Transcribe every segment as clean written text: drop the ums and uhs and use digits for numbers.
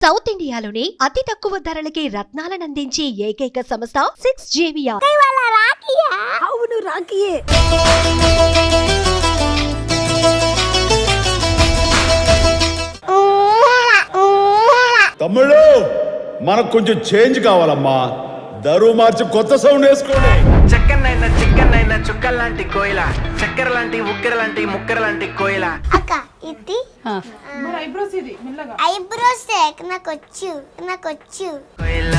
South ఇండియాలోని అతి తక్కువ ధరలకి రత్నాలను అందించే ఏకైక సంస్థ 6JVR. అవును రాఖీయే. తమ్ముళ్ళు మనకు కొంచెం చేంజ్ కావాలమ్మా. దరువు మార్చి కొత్త సౌండ్ వేసుకోండి. చక్కనైనా చికెన్ అయినా చుక్కల్లాంటి కోయిల, చక్కెర లాంటి ఉక్కెర లాంటి ముక్కెర లాంటి కోయిల. అక్క ఇది ఐబ్రోస్ నాకొచ్చు కోయిల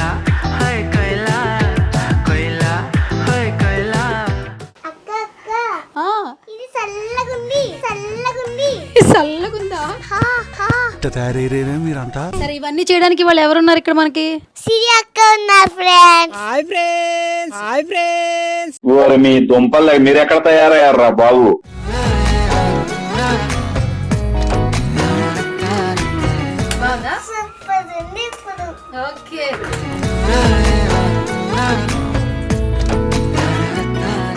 హాయ్ కోయిల, కోయిల హాయ్ కోయిల. అక్క ఇది చల్లగుంది చల్లగుందా? మీరంతా సరే, ఇవన్నీ చేయడానికి వాళ్ళు ఎవరున్నారు ఇక్కడ మనకి? సిరి అక్క ఉన్నారు ఫ్రెండ్స్. Hi friends. ఓరి మీ దుంపలు మీరు ఎక్కడ తయారయ్యారా బాబు? సూపర్ ఉంది ఇప్పుడు. ఓకే,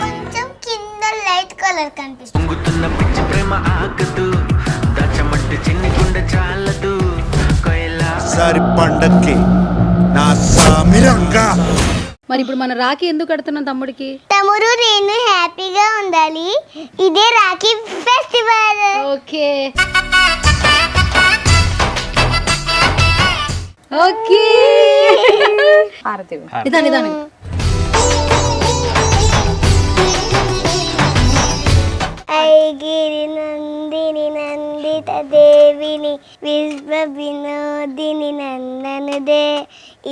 కొంచెం కింద లైట్ కలర్ కనిపిస్తుంది. పొంగుతున్న పిచ్చి ప్రేమ ఆగదు, దాచమట్టి చిన్ని గుండె చాలదు. కోయిల సరి పండక్కి నా సామిరంగా. మరి ఇప్పుడు మన రాఖీ ఎందుకు కడుతున్నాం తమ్ముడికి? తమ్ముడు నేను హ్యాపీగా ఉండాలి, ఇదే రాఖీ ఫెస్టివల్. ఓకే ఓకే, నిదాని ఐగిరి నందిని నందిత దేవిని విశ్వ వినోదిని నందనుదే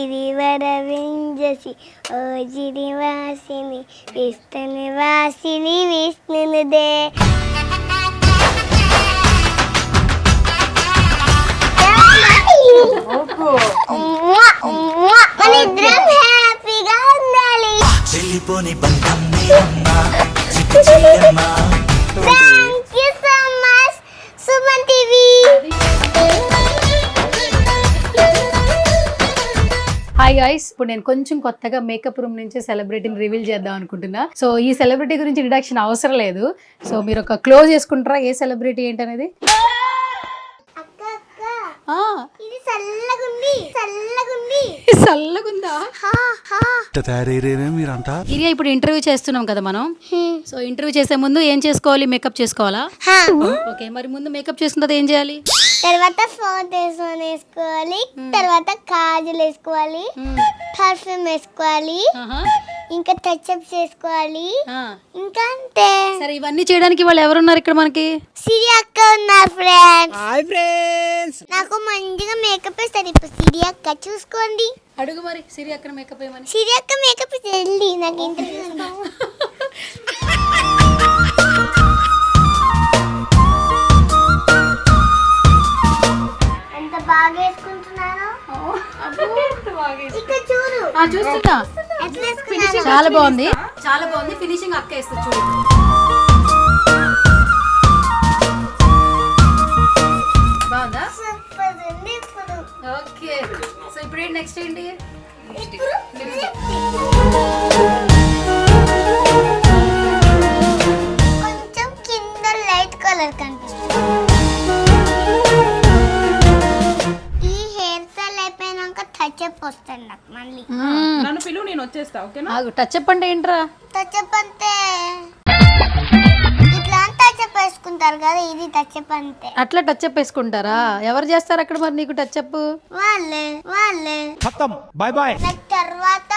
ఇది వరవింజసి ఓ జినివాసిని విష్ణు నివాసిని విష్ణునుదే. మన ఇద్దరం హ్యాపీగా ఉండాలి. చెల్లిపోని బంధం Thank you so much, Suman TV. Hi guys, ఇప్పుడు నేను కొంచెం కొత్తగా మేకప్ రూమ్ నుంచి సెలబ్రిటీని రివీల్ చేద్దాం అనుకుంటున్నా. సో ఈ సెలబ్రిటీ గురించి ఇంట్రడక్షన్ అవసరం లేదు. సో మీరు ఒక క్లోజ్ చేసుకుంటారా ఏ సెలబ్రిటీ ఏంటనేది? అక్క ఇది చల్లగుంది. చల్లగుందా? మీరంతా ఇరియా, ఇప్పుడు ఇంటర్వ్యూ చేస్తున్నాం కదా మనం. సో ఇంటర్వ్యూ చేసే ముందు ఏం చేసుకోవాలి? మేకప్ చేసుకోవాలా? ఓకే, మరి ముందు మేకప్ చేసుకున్న తర్వాత ఏం చేయాలి? తర్వాత ఫౌండేషన్ వేసుకోవాలి, తర్వాత కాజల్ వేసుకోవాలి, పర్ఫ్యూమ్ వేసుకోవాలి, ఇంకా టచ్అప్ చేసుకోవాలి, ఇంకా అంతే. సరే, ఇవన్నీ చేయడానికి వాళ్ళు ఎవరున్నారు ఇక్కడ మనకి? సిరి అక్క ఉన్నారు ఫ్రెండ్స్. Hi friends. నాకు మంచిగా మేకప్ వేస్తారు. ఇప్పుడు సిరి అక్క చూసుకోండి. అడుగు మరి సిరి అక్కడ మేకప్ వేయమని. సిరి అక్క మేకప్ వెళ్ళి నాకు ఇంట్రెస్ట్. ఎంత బాగా వేసుకుంటున్నాను. ఇక్కడ చూడు. చూస్తున్నా, ఎట్లా వేసుకున్నాను. చాలా బాగుంది, చాలా బాగుంది. ఫినిషింగ్ అక్క వేస్తుంది చూడు. బాగుందా? సూపర్ ఉంది ఇప్పుడు. ఓకే, సో ఇప్పుడు నెక్స్ట్ ఏంటి? ఇప్పుడు కొంచెం కింద లైట్ కలర్ కనిపిస్తుంది. ఈ హెయిర్ స్టైల్ అయిపోయినాక టచ్అప్ వస్తుంది నాకు మళ్ళీ. నన్ను పిలువు, నేను వచ్చేస్తా. ఓకేనా? టచ్అప్ అంటే ఏంట్రా? టచ్అప్ అంటే ఇట్లా టచ్అప్ వేసుకుంటారు కదా, ఇది టచ్అప్ అంతే. అట్లా టచ్అప్ వేసుకుంటారా? ఎవరు చేస్తారు అక్కడ మరి నీకు టచ్అప్? వాళ్ళే బాయ్ బాయ్. నాకు తర్వాత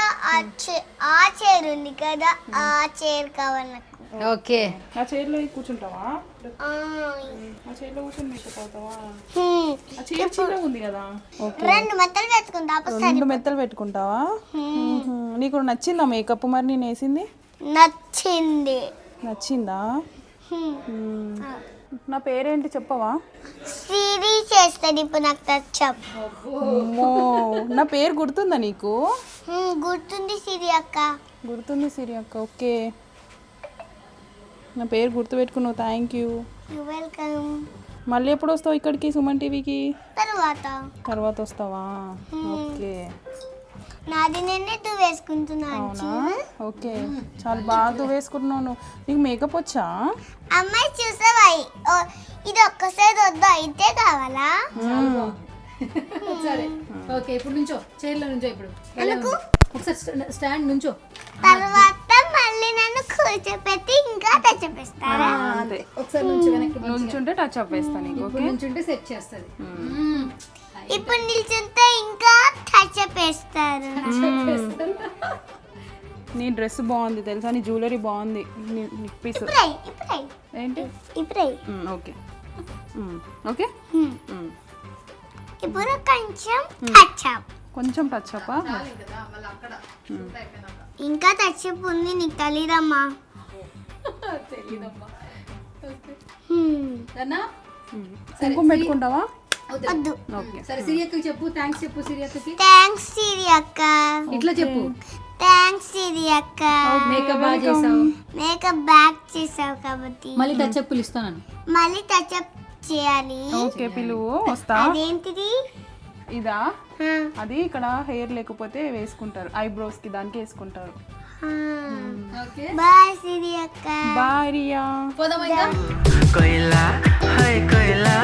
ఆ చైర్ ఉంది కదా, ఆ చైర్ కావాలి నాకు. ఓకే, నా చైర్లో కూర్చుంటావా? ఆ, నా చైర్లో కూర్చొని మేకప్ అవుతావా? హ్మ్. ఆ చైర్ చిన్నగా ఉంది కదా. రెండు మెత్తలు వేసుకుంటా. రెండు మెత్తలు పెట్టుకుంటావా? నీకు నచ్చిందా మేకప్? మరి నేను వేసింది నచ్చింది. నచ్చిందా? నా పేరేంటి చెప్పవా? సిరి చేస్తుంది ఇప్పుడు నాకు టచ్అప్. అమ్మో, నా పేరు గుర్తుందా నీకు? గుర్తుంది సిరి అక్క. గుర్తుంది సిరి అక్క. ఓకే, నా పేరు గుర్తుపెట్టుకున్నావు. Thank you. You welcome. మళ్ళీ ఎప్పుడు వస్తావు ఇక్కడికి, సుమన్ టీవీకి? తర్వాత వస్తావా? ఓకే, నాది నేనే వేసుకుంటున్నాను. అవునా? ఓకే, చాలా బాగా వేసుకుంటున్నాను. నీకు మేకప్ వచ్చా? అమ్మాయి చూసావా, ఇది ఒక్కసారి వద్దా, ఇదే కావాలా? ఓకే ఇప్పుడు నుంచో చైర్లో నుంచో ఇప్పుడు ఒకసారి స్టాండ్ నుంచో తర్వాత మళ్ళీ నన్ను కూర్చోపెట్టి ఇంకా తెచ్చిపిస్తారా? అదే ఒకసారి నుంచో వెనక్కి నుంచుంటే టచ్ అప్ వేస్తా నీకు. ఇప్పుడు నుంచుంటే సెట్ చేస్తుంది ఇప్పుడు నిల్చుంటే ఇంకా టచ్ వేస్తారు. నీ డ్రెస్ బాగుంది తెలుసా, నీ జ్యువెలరీ బాగుంది. పీస్ ఇప్పుడే ఏంటి? ఇప్పుడే ఓకే ఓకే ఇప్పుడు కొంచెం టచ్ అప్, కొంచెం టచ్ అప్పా. ఇంకా టచ్ అప్ ఉంది, నీకు తెలీదమ్మా. కుంకుమ పెట్టుకుంటావా? వద్దు. ఓకే సరే సిరియక్కకి చెప్పు, థ్యాంక్స్ చెప్పు సిరియక్కకి. థ్యాంక్స్ సిరి అక్క, ఇట్లా చెప్పు. థ్యాంక్స్ సిరి అక్క, మేకప్ బాగా చేసావు, మేకప్ బ్యాక్ చేసావు కాబట్టి మళ్ళీ టచ్ అప్పులు ఇస్తాను. మళ్ళీ టచ్ అప్ చేయాలి. ఓకే పిలువు, వస్తా. అదేంటిది? ఇదా? ఆ, అది ఇక్కడ హెయిర్ లేకపోతే వేసుకుంటారు, ఐబ్రోస్ కి దానికి వేసుకుంటారు. ఓకే బాయ్ సిరి అక్క. బాయ్ రియా. పోదామా ఇంకా? कोयला हाय कोयला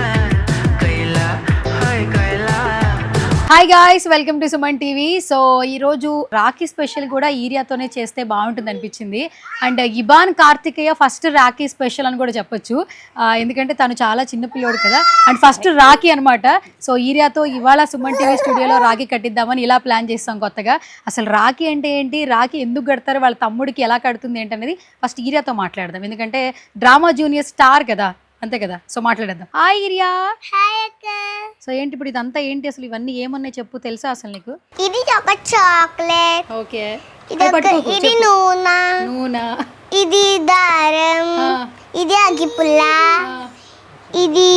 कोयला हाय कोयला hi guys, welcome to Suman TV. So ఈరోజు రాఖీ స్పెషల్ కూడా ఈరియాతోనే చేస్తే బాగుంటుంది అనిపించింది. అండ్ ఇబాన్ కార్తికేయ ఫస్ట్ రాఖీ స్పెషల్ అని కూడా చెప్పొచ్చు, ఎందుకంటే తను చాలా చిన్న పిల్లోడు కదా. అండ్ ఫస్ట్ రాఖీ అనమాట. సో ఈరియాతో ఇవాళ సుమన్ టీవీ స్టూడియోలో రాఖీ కట్టిద్దామని ఇలా ప్లాన్ చేస్తాం కొత్తగా. అసలు రాఖీ అంటే ఏంటి, రాఖీ ఎందుకు కడతారు, వాళ్ళ తమ్ముడికి ఎలా కడుతుంది ఏంటనేది ఫస్ట్ ఈరియాతో మాట్లాడదాం, ఎందుకంటే డ్రామా జూనియర్ స్టార్ కదా, అంతే కదా. సో మాట్లాడేద్దాం. హాయ్ ఈరియా. హాయ్ అక్క. సో ఏంటి ఇప్పుడు ఇదంతా ఏంటి, అసలు ఇవన్నీ ఏమన్నాయి చెప్పు, తెలుసా అసలు నీకు? ఇది ఒక చాక్లెట్, ఓకే, ఇది నూనె, ఇది దారం, ఇది అగిపుల్ల, ఇది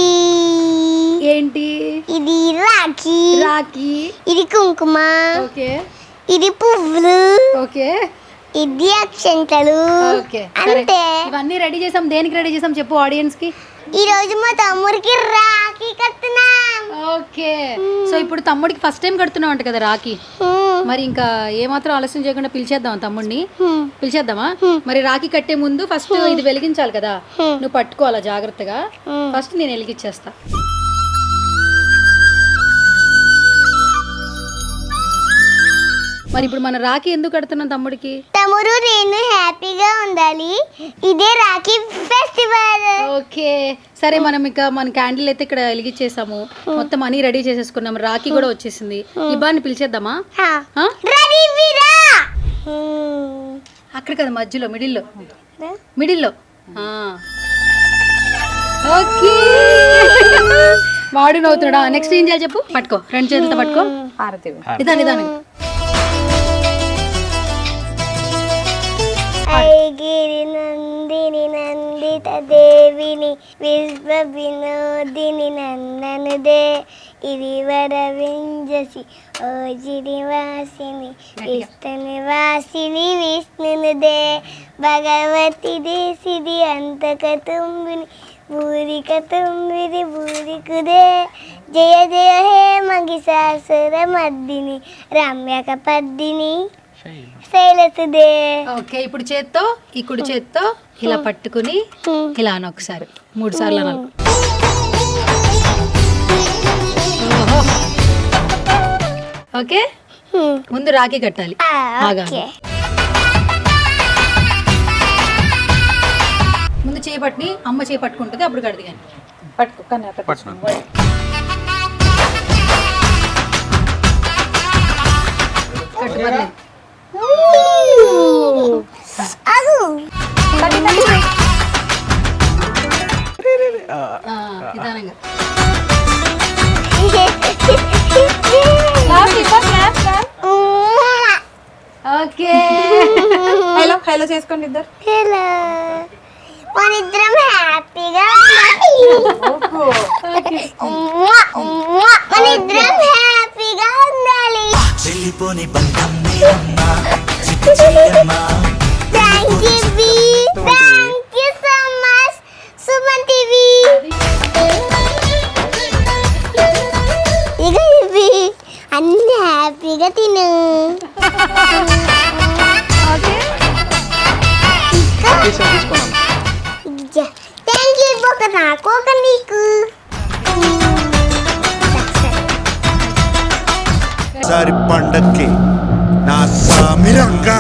ఏంటి, ఇది రాఖీ, రాఖీ, ఇది కుంకుమ, ఓకే ఇది పువ్వులు, ఓకే ఇది అక్షంతలు. ఓకే సరే, అంటే ఇవన్నీ రెడీ చేసాం. దేనికి రెడీ చేసాం చెప్పు ఆడియన్స్ కి. ఈ రోజు మా తమ్ముడికి రాఖీ కడుతున్నాం. ఓకే, సో ఇప్పుడు తమ్ముడికి ఫస్ట్ టైం కడుతున్నావు అంట కదా రాఖీ. మరి ఇంకా ఏమాత్రం ఆలస్యం చేయకుండా పిలిచేద్దాం తమ్ముడిని. పిలిచేద్దామా? మరి రాఖీ కట్టే ముందు ఫస్ట్ ఇది వెలిగించాలి కదా, నువ్వు పట్టుకోవాలా జాగ్రత్తగా. ఫస్ట్ నేను వెలిగించేస్తా. మరి ఇప్పుడు మన రాఖీ ఎందుకు కడుతున్నాం తమ్ముడికి? తమ్ముడు నేను హ్యాపీగా ఉండాలి, ఇదే రాఖీ ఫెస్టివల్. ఓకే సరే, మనం ఇక మన క్యాండిల్ అయితే ఇక్కడ వెలిగించేసాము, మొత్తం అన్ని రెడీ చేసేసుకున్నాం, రాఖీ కూడా వచ్చేసింది. ఇబ్బాన్ని పిలిచేద్దామా? ఆ? రెడీ వీరా. అక్కడ కదా మధ్యలో, మిడిల్లో. ఓకే వాడు నవ్వుతున్నాడా. నెక్స్ట్ ఏం చేయాలి చెప్పు? పట్టుకో, రెండు చేతులతో పట్టుకో, నిదానం. ఐగిరి నందిని నందిత దేవిని విశ్వ వినోదిని నందనుదే ఇరివర వింజసి ఓ శ్రీనివాసిని విష్ణు నివాసిని విష్ణునుదే భగవతి దేశిది అంతక తుంబిని భూరిక తుంబిది భూరికుదే జయ జయ హే మగిసాసుర మర్దిని రమ్యక పద్దిని శైలసుదే. ఓకే, ఇప్పుడు చేత్తో, ఈ కుడి చేత్తో ఇలా పట్టుకుని ఇలా అని ఒకసారి 3 సార్లు అనాలి. ఓకే, ముందు రాఖీ కట్టాలి. ఆగాలి. ముందు చేపట్టుని అమ్మ చేపట్టుకుంటుంది, అప్పుడు కడది కానీ పట్టుకో. కానీ అక్కడ కట్టు. నిదానంగా. ఓకే, హలో చేసుకోండి ఇద్దరు. హలో, మనిద్దరం హ్యాపీగా మనిద్దరం హ్యాపీగా ఉండాలి. వెళ్ళిపోని బంధం thank you so much Suman TV. ఇక ఇవి అన్ని హ్యాపీగా తిను. థ్యాంక్ యూ, ఒక నాకు ఒక నీకు. సారి పండక్కి నా సామిరంగా